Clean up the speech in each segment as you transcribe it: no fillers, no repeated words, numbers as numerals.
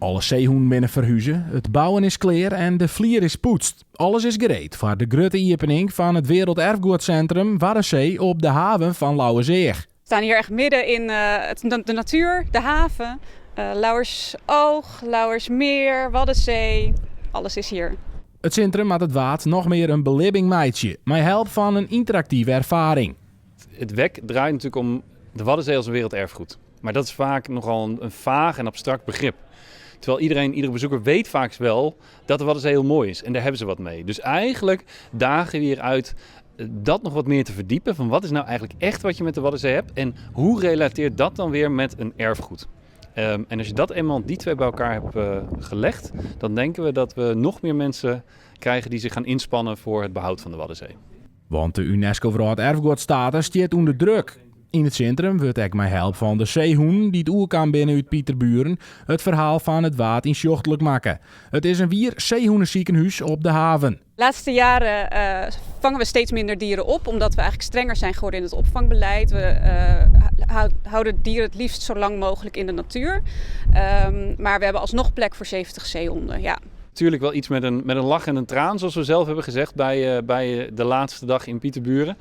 Alle zeehoenden binnen verhuizen, het bouwen is klaar en de vlier is poetst. Alles is gereed voor de grote opening van het Werelderfgoedcentrum Waddenzee op de haven van Lauwerzeeg. We staan hier echt midden in de natuur, de haven, Lauwersoog, Lauwersmeer, Waddenzee, alles is hier. Het centrum had het waard nog meer een beleving meidje, met help van een interactieve ervaring. Het WEC draait natuurlijk om de Waddenzee als een werelderfgoed. Maar dat is vaak nogal een vaag en abstract begrip. Terwijl iedere bezoeker weet vaak wel dat de Waddenzee heel mooi is. En daar hebben ze wat mee. Dus eigenlijk dagen we hier uit dat nog wat meer te verdiepen. Van wat is nou eigenlijk echt wat je met de Waddenzee hebt. En hoe relateert dat dan weer met een erfgoed. En als je dat eenmaal die twee bij elkaar hebt gelegd. Dan denken we dat we nog meer mensen krijgen die zich gaan inspannen voor het behoud van de Waddenzee. Want de UNESCO Werelderfgoedstatus staat onder druk. In het centrum wordt ook met hulp van de zeehoen die het oer kan binnen uit Pieterburen het verhaal van het waard inzichtelijk maken. Het is een zeehoenenziekenhuis op de haven. De laatste jaren vangen we steeds minder dieren op, omdat we eigenlijk strenger zijn geworden in het opvangbeleid. We houden dieren het liefst zo lang mogelijk in de natuur. Maar we hebben alsnog plek voor 70 zeehonden. Ja. Natuurlijk wel iets met een lach en een traan, zoals we zelf hebben gezegd bij de laatste dag in Pieterburen.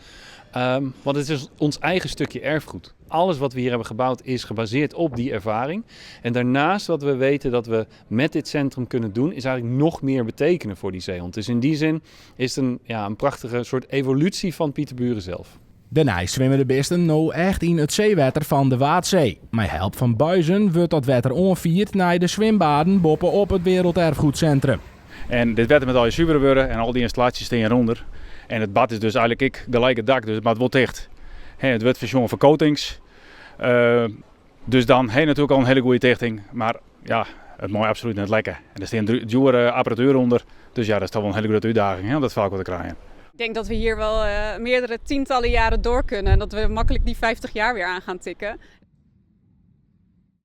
Want het is ons eigen stukje erfgoed. Alles wat we hier hebben gebouwd is gebaseerd op die ervaring. En daarnaast wat we weten dat we met dit centrum kunnen doen, is eigenlijk nog meer betekenen voor die zeehond. Dus in die zin is het een prachtige soort evolutie van Pieterburen zelf. Daarna zwemmen de beesten nou echt in het zeewater van de Waadzee. Met hulp van buizen wordt dat water onvierd naar de zwembaden boppen op het Werelderfgoedcentrum. En dit water met al je zuiveren en al die installaties staan hieronder. En het bad is dus eigenlijk gelijk het dak, dus het bad wordt dicht. Het wordt verzongen voor coatings. Dus dan heb je natuurlijk al een hele goede dichting. Maar ja, het moet absoluut net lekker. En er staat een dure apparatuur onder. Dus ja, dat is toch wel een hele grote uitdaging om dat vaak wat te krijgen. Ik denk dat we hier wel meerdere tientallen jaren door kunnen en dat we makkelijk die 50 jaar weer aan gaan tikken.